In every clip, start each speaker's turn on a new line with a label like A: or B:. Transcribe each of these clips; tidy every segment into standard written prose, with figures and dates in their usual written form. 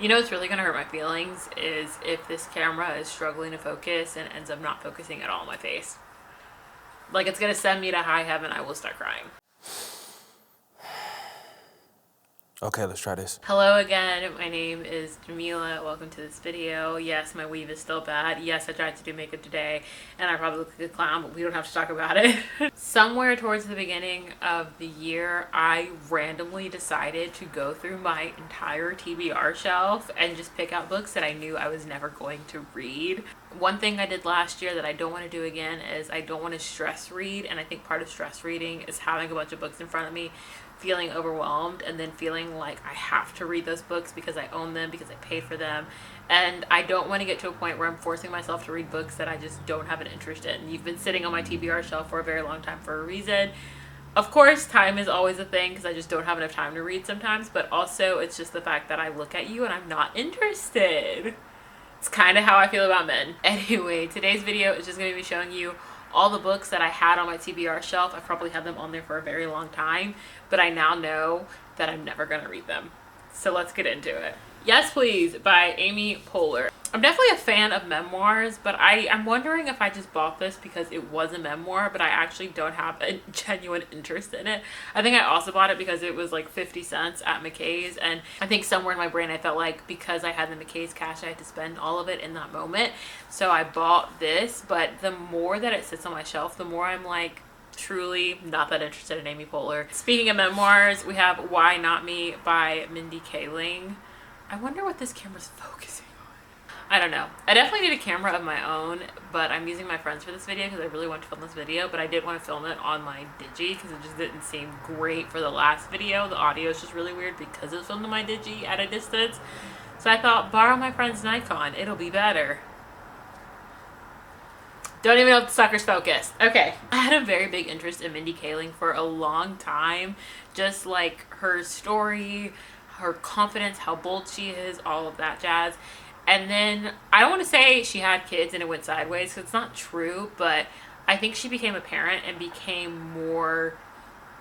A: You know what's really gonna hurt my feelings is if this camera is struggling to focus and ends up not focusing at all on my face. Like, it's gonna send me to high heaven. I will start crying.
B: Okay, let's try this.
A: Hello again, my name is Jamilah. Welcome to this video. Yes, my weave is still bad. Yes, I tried to do makeup today and I probably look like a clown, but we don't have to talk about it. Somewhere towards the beginning of the year, I randomly decided to go through my entire TBR shelf and just pick out books that I knew I was never going to read. One thing I did last year that I don't want to do again is I don't want to stress read, and I think part of stress reading is having a bunch of books in front of me, feeling overwhelmed, and then feeling like I have to read those books because I own them, because I paid for them. And I don't want to get to a point where I'm forcing myself to read books that I just don't have an interest in. You've been sitting on my TBR shelf for a very long time for a reason. Of course, time is always a thing because I just don't have enough time to read sometimes, but also it's just the fact that I look at you and I'm not interested. It's kind of how I feel about men. Anyway, today's video is just going to be showing you all the books that I had on my TBR shelf. I've probably had them on there for a very long time, but I now know that I'm never going to read them. So let's get into it. Yes Please by Amy Poehler. I'm definitely a fan of memoirs, but I'm wondering if I just bought this because it was a memoir, but I actually don't have a genuine interest in it. I think I also bought it because it was like 50 cents at McKay's, and I think somewhere in my brain I felt like because I had the McKay's cash, I had to spend all of it in that moment. So I bought this, but the more that it sits on my shelf, the more I'm like, truly not that interested in Amy Poehler. Speaking of memoirs, we have Why Not Me by Mindy Kaling. I wonder what this camera's focusing on. I don't know. I definitely need a camera of my own, but I'm using my friends for this video because I really want to film this video, but I did want to film it on my Digi because it just didn't seem great for the last video. The audio is just really weird because it's filmed on my Digi at a distance. So I thought, borrow my friend's Nikon. It'll be better. Don't even know if the sucker's focused. Okay. I had a very big interest in Mindy Kaling for a long time. Just like her story, her confidence, how bold she is, all of that jazz. And then I don't want to say she had kids and it went sideways because it's not true, but I think she became a parent and became more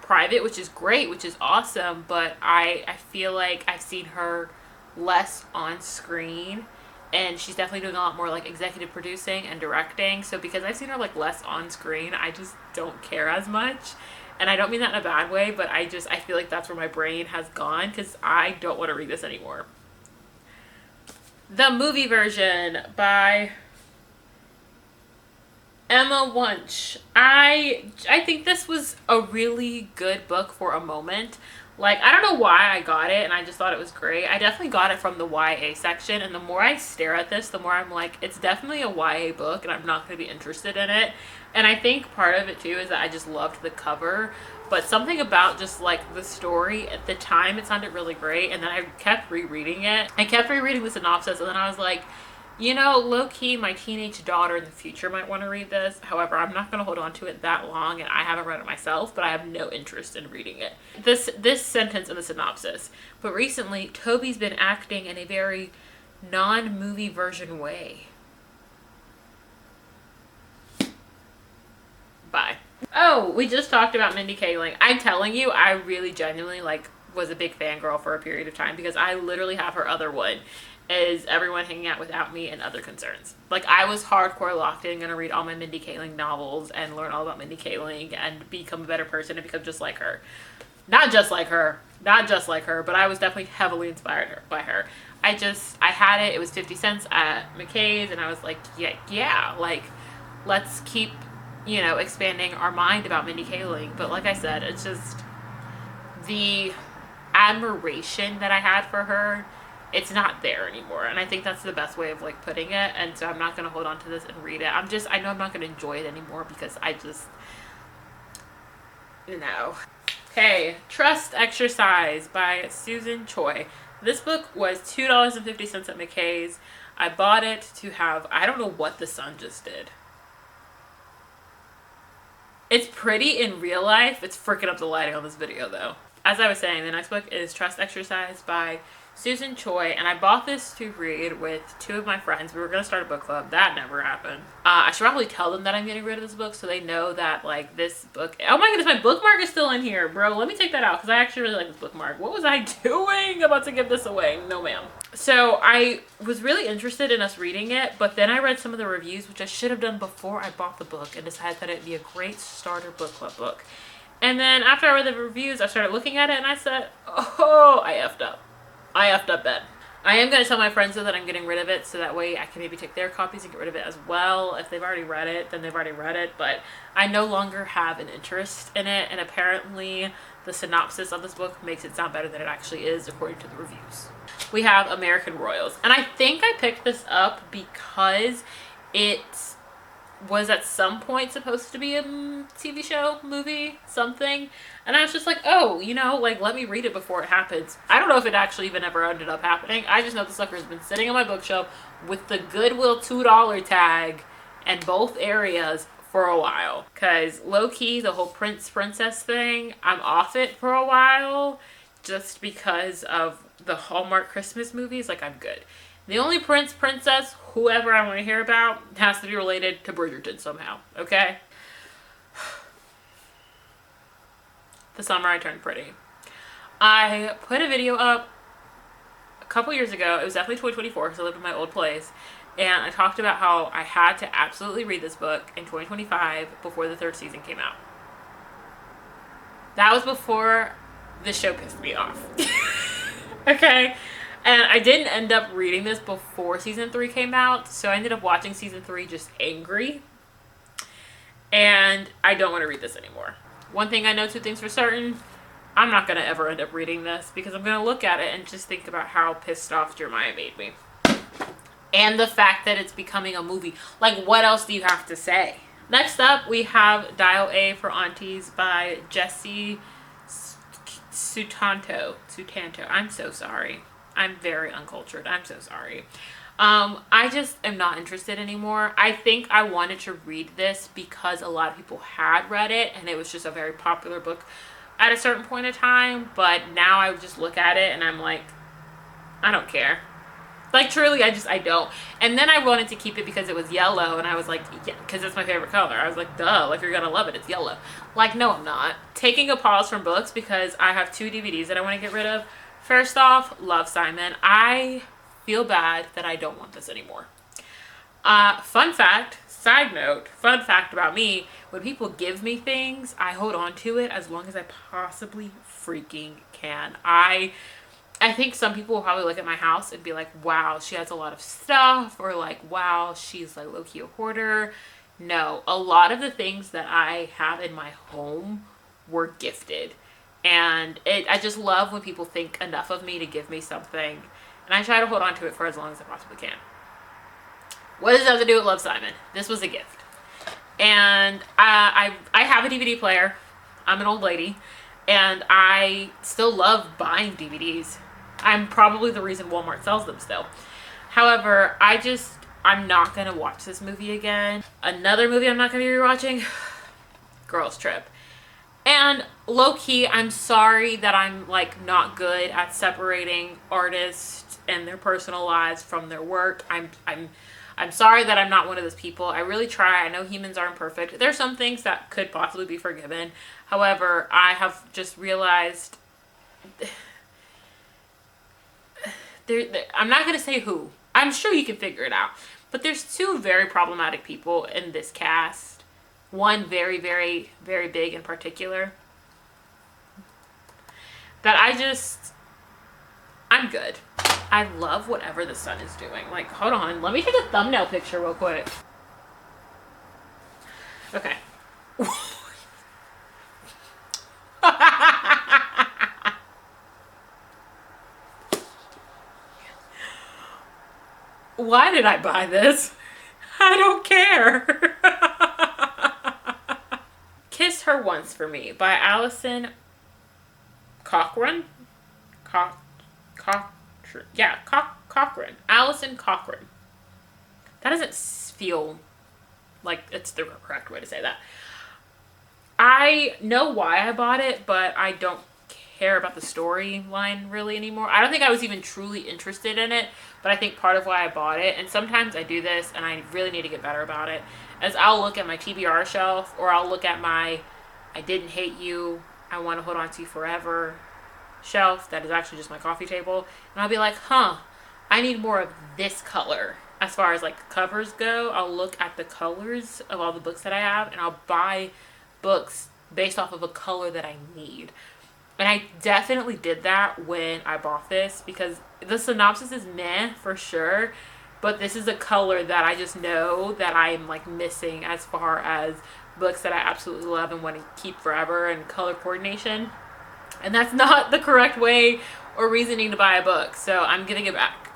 A: private, which is great, which is awesome. But I feel like I've seen her less on screen, and she's definitely doing a lot more like executive producing and directing. So because I've seen her like less on screen, I just don't care as much. And I don't mean that in a bad way, but I feel like that's where my brain has gone because I don't want to read this anymore. The movie version by Emma Wunsch. I think this was a really good book for a moment. Like, I don't know why I got it, and I just thought it was great. I definitely got it from the YA section, and the more I stare at this, the more I'm like, it's definitely a YA book, and I'm not going to be interested in it. And I think part of it, too, is that I just loved the cover. But something about just, like, the story, at the time, it sounded really great, and then I kept rereading it. I kept rereading the synopsis, and then I was like, you know, low-key, my teenage daughter in the future might want to read this. However, I'm not going to hold on to it that long, and I haven't read it myself, but I have no interest in reading it. This sentence in the synopsis. But recently, Toby's been acting in a very non-movie version way. Bye. Oh, we just talked about Mindy Kaling. I'm telling you, I really genuinely, like, was a big fangirl for a period of time because I literally have her other one. Is Everyone Hanging Out Without Me and Other Concerns. Like, I was hardcore locked in, gonna read all my Mindy Kaling novels and learn all about Mindy Kaling and become a better person and become just like her. Not just like her, but I was definitely heavily inspired by her. I had it, it was 50 cents at McKay's, and I was like, yeah, like, let's keep, you know, expanding our mind about Mindy Kaling. But like I said, it's just the admiration that I had for her, it's not there anymore, and I think that's the best way of like putting it. And so I'm not going to hold on to this and read it. I know I'm not going to enjoy it anymore because I just, no. Okay, Trust Exercise by Susan Choi. This book was $2.50 at McKay's. I bought it to have, I don't know what the sun just did. It's pretty in real life. It's freaking up the lighting on this video though. As I was saying, the next book is Trust Exercise by Susan Choi, and I bought this to read with two of my friends. We were going to start a book club. That never happened. I should probably tell them that I'm getting rid of this book so they know that, like, this book... Oh my goodness, my bookmark is still in here, bro. Let me take that out because I actually really like this bookmark. What was I doing about to give this away? No, ma'am. So I was really interested in us reading it, but then I read some of the reviews, which I should have done before I bought the book, and decided that it'd be a great starter book club book. And then after I read the reviews, I started looking at it and I said, oh, I effed up. I effed up bad. I am going to tell my friends though that I'm getting rid of it so that way I can maybe take their copies and get rid of it as well. If they've already read it, then they've already read it. But I no longer have an interest in it, and apparently the synopsis of this book makes it sound better than it actually is according to the reviews. We have American Royals, and I think I picked this up because it was at some point supposed to be a TV show, movie, something. And I was just like, oh, you know, like, let me read it before it happens. I don't know if it actually even ever ended up happening. I just know the sucker has been sitting on my bookshelf with the Goodwill $2 tag in both areas for a while. Because low-key, the whole prince-princess thing, I'm off it for a while just because of the Hallmark Christmas movies. Like, I'm good. The only prince, princess, whoever I want to hear about has to be related to Bridgerton somehow, okay? The summer I turned pretty. I put a video up a couple years ago. It was definitely 2024 because I lived in my old place. And I talked about how I had to absolutely read this book in 2025 before the third season came out. That was before the show pissed me off. Okay? And I didn't end up reading this before season 3 came out, so I ended up watching season 3 just angry. And I don't want to read this anymore. One thing I know, two things for certain, I'm not going to ever end up reading this because I'm going to look at it and just think about how pissed off Jeremiah made me. And the fact that it's becoming a movie. Like, what else do you have to say? Next up, we have Dial A for Aunties by Jessie Sutanto. I'm so sorry. I'm very uncultured. I'm so sorry. I just am not interested anymore. I think I wanted to read this because a lot of people had read it and it was just a very popular book at a certain point in time. But now I just look at it and I'm like, I don't care. Like, truly, I don't. And then I wanted to keep it because it was yellow, and I was like, yeah, because it's my favorite color. I was like, duh, like, you're gonna love it, it's yellow. Like, no, I'm not. Taking a pause from books because I have 2 DVDs that I want to get rid of. First off, Love, Simon. I feel bad that I don't want this anymore. Fun fact, side note, fun fact about me, when people give me things, I hold on to it as long as I possibly freaking can. I think some people will probably look at my house and be like, wow, she has a lot of stuff, or like, wow, she's like low-key a hoarder. No, a lot of the things that I have in my home were gifted. And I just love when people think enough of me to give me something. And I try to hold on to it for as long as I possibly can. What does it have to do with Love, Simon? This was a gift. And I have a DVD player. I'm an old lady. And I still love buying DVDs. I'm probably the reason Walmart sells them still. However, I'm not going to watch this movie again. Another movie I'm not going to be rewatching, Girls Trip. And low-key, I'm sorry that I'm like not good at separating artists and their personal lives from their work. I'm sorry that I'm not one of those people. I really try. I know humans aren't perfect. There's some things that could possibly be forgiven. However, I have just realized I'm not going to say who. I'm sure you can figure it out. But there's 2 very problematic people in this cast. One very, very, very big in particular. That I'm good. I love whatever the sun is doing. Like, hold on. Let me take a thumbnail picture real quick. Okay. Why did I buy this? I don't care. Kiss Her Once for Me by Alison Cochrane. Cochrane. Alison Cochrane. That doesn't feel like it's the correct way to say that. I know why I bought it, but I don't care about the storyline really anymore. I don't think I was even truly interested in it, but I think part of why I bought it, and sometimes I do this and I really need to get better about it, is I'll look at my TBR shelf, or I'll look at my I Didn't Hate You, I Want to Hold On To You Forever shelf that is actually just my coffee table, and I'll be like, I need more of this color. As far as like covers go, I'll look at the colors of all the books that I have, and I'll buy books based off of a color that I need. And I definitely did that when I bought this, because the synopsis is meh for sure, but this is a color that I just know that I'm like missing as far as books that I absolutely love and want to keep forever, and color coordination. And that's not the correct way or reasoning to buy a book, so I'm giving it back.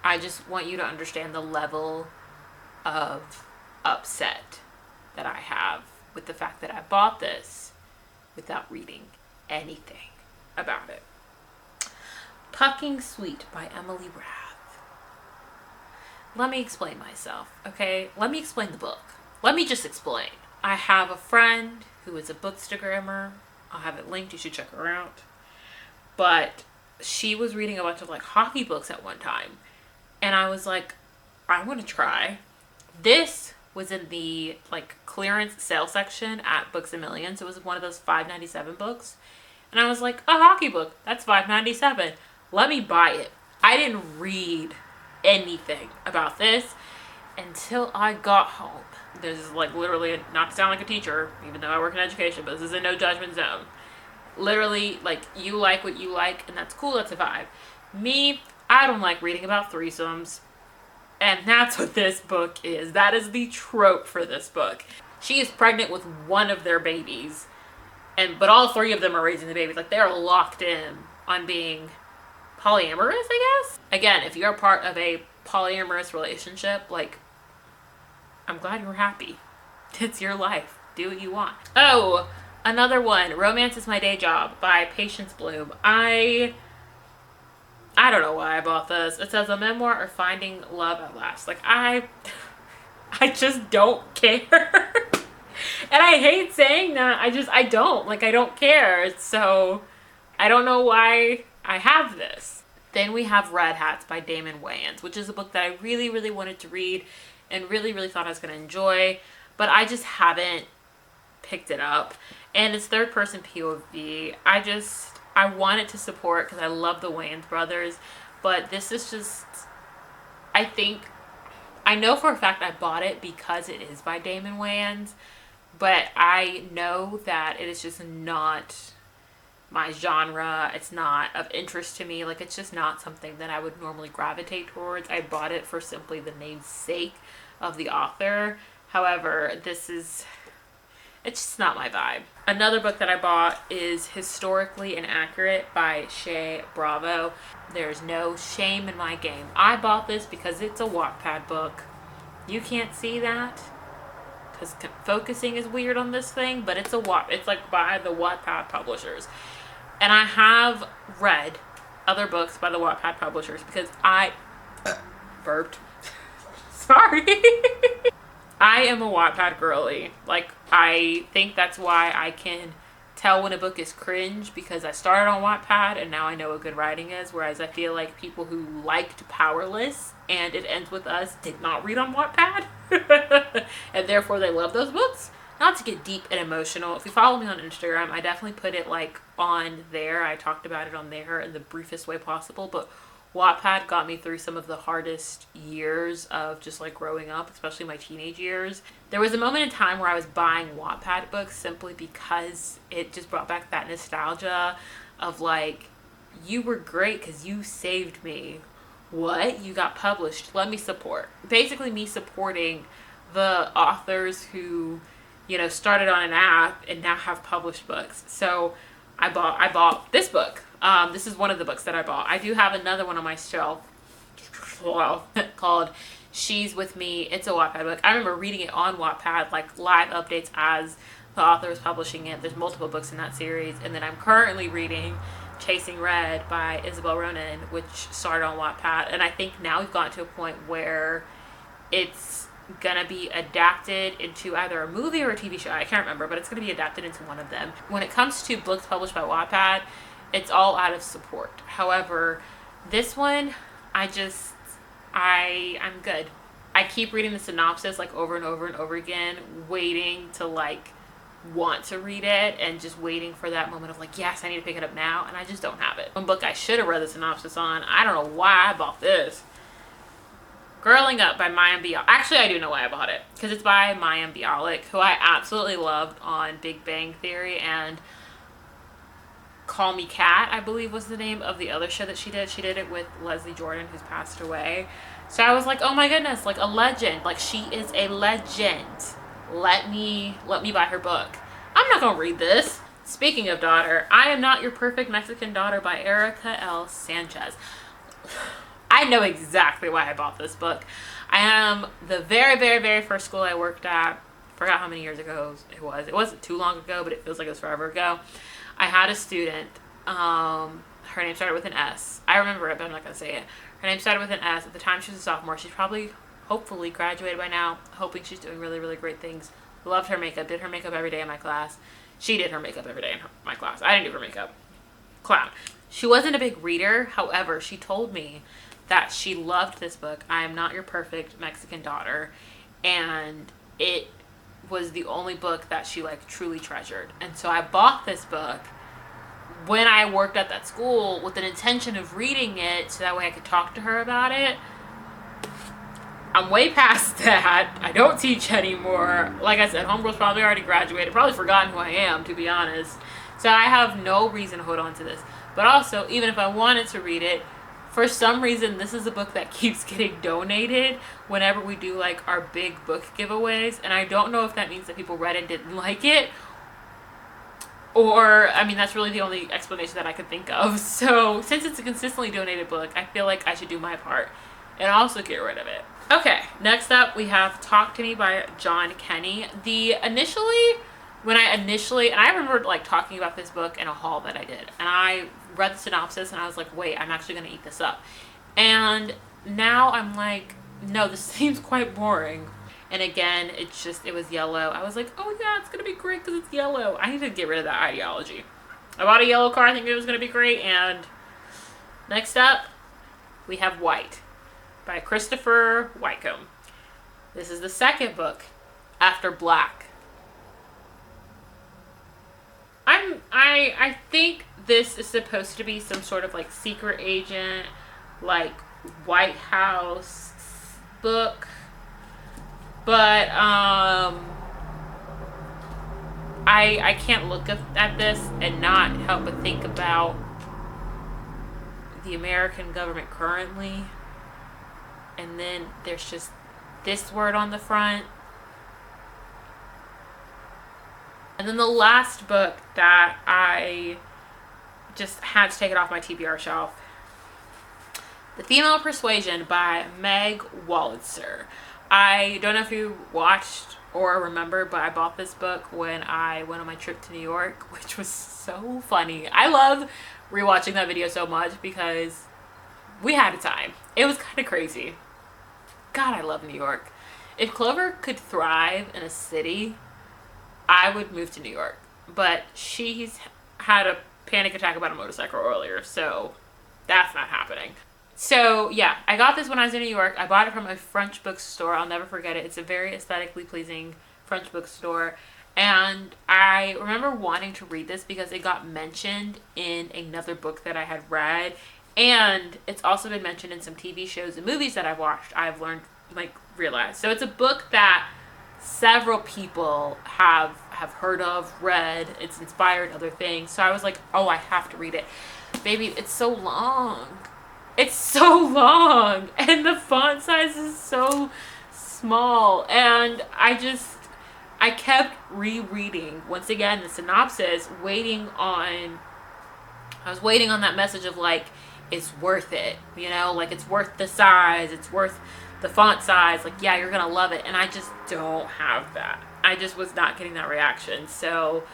A: I just want you to understand the level of upset that I have with the fact that I bought this without reading anything about it. Pucking Sweet by Emily Rath. Let me explain myself, okay? Let me explain the book. Let me just explain. I have a friend who is a bookstagrammer. I'll have it linked. You should check her out. But she was reading a bunch of like hockey books at one time. And I was like, I want to try. This was in the like clearance sale section at Books A Million. So it was one of those $5.97 books. And I was like, a hockey book, that's $5.97. Let me buy it. I didn't read anything about this until I got home. This is like literally, not to sound like a teacher, even though I work in education, but this is a no judgment zone. Literally, like, you like what you like, and that's cool, that's a vibe. Me, I don't like reading about threesomes. And that's what this book is. That is the trope for this book. She is pregnant with one of their babies, but all three of them are raising the babies. Like, they are locked in on being polyamorous, I guess. Again, if you're part of a polyamorous relationship, like, I'm glad you're happy. It's your life. Do what you want. Oh, another one. Romance is My Day Job by Patience Bloom. I don't know why I bought this. It says a memoir of finding love at last. Like, I just don't care. And I hate saying that. I don't. Like, I don't care. So, I don't know why I have this. Then we have Red Hats by Damon Wayans, which is a book that I really, really wanted to read and really, really thought I was going to enjoy. But I just haven't picked it up. And it's third person POV. I wanted to support because I love the Wayans brothers. But this is just, I know for a fact I bought it because it is by Damon Wayans. But I know that it is just not my genre. It's not of interest to me. Like, it's just not something that I would normally gravitate towards. I bought it for simply the namesake of the author. However, it's just not my vibe. Another book that I bought is Historically Inaccurate by Shea Bravo. There's no shame in my game. I bought this because it's a Wattpad book. You can't see that because focusing is weird on this thing, but it's like by the Wattpad publishers. And I have read other books by the Wattpad publishers because I burped. Sorry. I am a Wattpad girly. Like, I think that's why I can tell when a book is cringe, because I started on Wattpad and now I know what good writing is, whereas I feel like people who liked Powerless and It Ends With Us did not read on Wattpad. And therefore they love those books. Not to get deep and emotional, if you follow me on Instagram, I definitely put it like on there. I talked about it on there in the briefest way possible, but Wattpad got me through some of the hardest years of just like growing up, especially my teenage years. There was a moment in time where I was buying Wattpad books simply because it just brought back that nostalgia of like, you were great because you saved me. What? You got published. Let me support. Basically me supporting the authors who, you know, started on an app and now have published books. So I bought this book. This is one of the books that I bought. I do have another one on my shelf called She's With Me. It's a Wattpad book. I remember reading it on Wattpad, like live updates as the author is publishing it. There's multiple books in that series. And then I'm currently reading Chasing Red by Isabel Ronan, which started on Wattpad. And I think now we've gotten to a point where it's gonna be adapted into either a movie or a TV show. I can't remember, but it's gonna be adapted into one of them. When it comes to books published by Wattpad, it's all out of support. However, this one, I'm good. I keep reading the synopsis like over and over and over again, waiting to like want to read it and just waiting for that moment of like, yes, I need to pick it up now, and I just don't have it. One book I should have read the synopsis on, I don't know why I bought this. Growing Up by Mayim Bialik. Actually, I do know why I bought it, because it's by Mayim Bialik, who I absolutely loved on Big Bang Theory and Call Me Kat, I believe was the name of the other show that she did. She did it with Leslie Jordan, who's passed away. So I was like, oh my goodness, like a legend. Like, she is a legend. Let me buy her book. I'm not gonna read this. Speaking of daughter, I Am Not Your Perfect Mexican Daughter by Erica L. Sanchez. I know exactly why I bought this book. I am the very, very, very first school I worked at. Forgot how many years ago it was. It wasn't too long ago, but it feels like it was forever ago. I had a student. Her name started with an S. I remember it, but I'm not going to say it. Her name started with an S. At the time, she was a sophomore. She's probably, hopefully, graduated by now. Hoping she's doing really, really great things. Loved her makeup. Did her makeup every day in my class. She did her makeup every day in my class. I didn't do her makeup. Clown. She wasn't a big reader. However, she told me that she loved this book, I Am Not Your Perfect Mexican Daughter, and it was the only book that she like truly treasured. And so I bought this book when I worked at that school with an intention of reading it so that way I could talk to her about it. I'm way past that. I don't teach anymore. Like I said, homegirl's probably already graduated, probably forgotten who I am, to be honest. So I have no reason to hold on to this. But also, even if I wanted to read it, for some reason, this is a book that keeps getting donated whenever we do like our big book giveaways. And I don't know if that means that people read it and didn't like it. Or, I mean, that's really the only explanation that I could think of. So, since it's a consistently donated book, I feel like I should do my part and also get rid of it. Okay, next up we have Talk to Me by John Kenny. When I remember like talking about this book in a haul that I did, and I read the synopsis and I was like, wait, I'm actually going to eat this up. And now I'm like, no, this seems quite boring. And again, it was yellow. I was like, oh yeah, it's going to be great because it's yellow. I need to get rid of that ideology. I bought a yellow car thinking it was going to be great. And next up, we have White by Christopher Wycombe. This is the second book after Black. I think this is supposed to be some sort of like secret agent, like White House book. But I can't look at this and not help but think about the American government currently. And then there's just this word on the front. And then the last book that I just had to take it off my TBR shelf, The Female Persuasion by Meg Wolitzer. I don't know if you watched or remember, but I bought this book when I went on my trip to New York, which was so funny. I love rewatching that video so much because we had a time. It was kind of crazy. God, I love New York. If Clover could thrive in a city, I would move to New York. But she's had a panic attack about a motorcycle earlier, so that's not happening. So yeah, I got this when I was in New York. I bought it from a French bookstore. I'll never forget it. It's a very aesthetically pleasing French bookstore. And I remember wanting to read this because it got mentioned in another book that I had read. And it's also been mentioned in some TV shows and movies that I've watched. I've realized. So it's a book that several people have heard of, read. It's inspired other things. So I was like, oh, I have to read it. Baby, it's so long. It's so long. And the font size is so small. And I kept rereading, once again, the synopsis, I was waiting on that message of like, it's worth it. You know, like it's worth the size. It's worth the font size. Like, yeah, you're going to love it. And I just don't have that. I just was not getting that reaction. So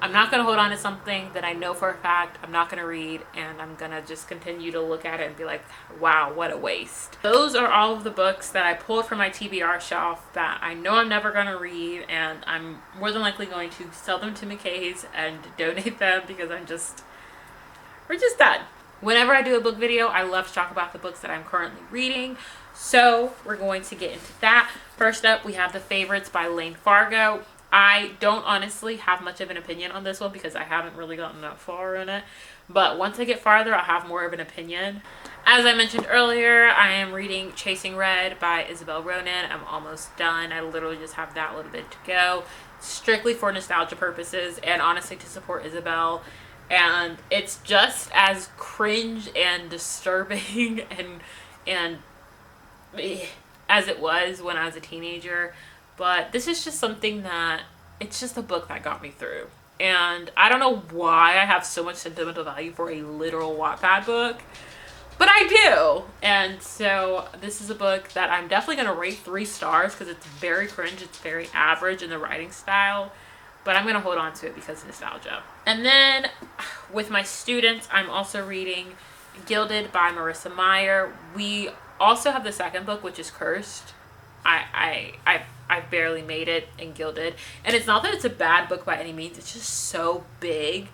A: I'm not going to hold on to something that I know for a fact I'm not going to read, and I'm going to just continue to look at it and be like, wow, what a waste. Those are all of the books that I pulled from my TBR shelf that I know I'm never going to read, and I'm more than likely going to sell them to McKay's and donate them because we're just done. Whenever I do a book video, I love to talk about the books that I'm currently reading. So we're going to get into that. First up, we have The Favorites by Lane Fargo. I don't honestly have much of an opinion on this one because I haven't really gotten that far in it. But once I get farther, I'll have more of an opinion. As I mentioned earlier, I am reading Chasing Red by Isabel Ronan. I'm almost done. I literally just have that little bit to go. Strictly for nostalgia purposes and honestly to support Isabel. And it's just as cringe and disturbing and as it was when I was a teenager. But this is just something that, it's just a book that got me through. And I don't know why I have so much sentimental value for a literal Wattpad book, but I do. And so this is a book that I'm definitely going to rate 3 stars because it's very cringe. It's very average in the writing style, but I'm going to hold on to it because of nostalgia. And then with my students, I'm also reading Gilded by Marissa Meyer. We also have the second book, which is Cursed. I've barely made it in Gilded. And it's not that it's a bad book by any means. It's just so big.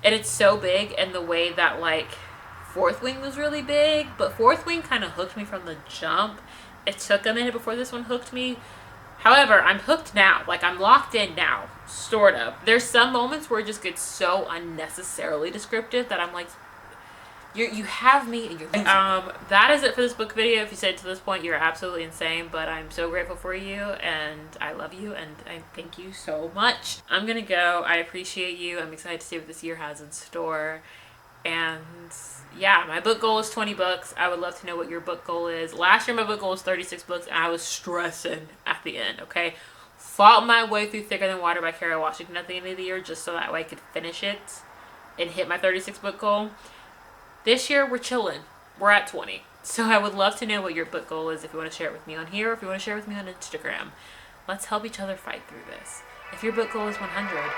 A: And it's so big in the way that, like, Fourth Wing was really big. But Fourth Wing kind of hooked me from the jump. It took a minute before this one hooked me. However, I'm hooked now. Like, I'm locked in now. Sort of. There's some moments where it just gets so unnecessarily descriptive that I'm like, you have me and you're that is it for this book video. If you said to this point, you're absolutely insane, but I'm so grateful for you and I love you and I thank you so much. I'm gonna go. I appreciate you. I'm excited to see what this year has in store. And yeah, my book goal is 20 books. I would love to know what your book goal is. Last year my book goal was 36 books and I was stressing at the end, okay? Fought my way through Thicker Than Water by Kerry Washington at the end of the year just so that way I could finish it and hit my 36 book goal. This year, we're chilling. We're at 20. So I would love to know what your book goal is if you want to share it with me on here or if you want to share it with me on Instagram. Let's help each other fight through this. If your book goal is 100,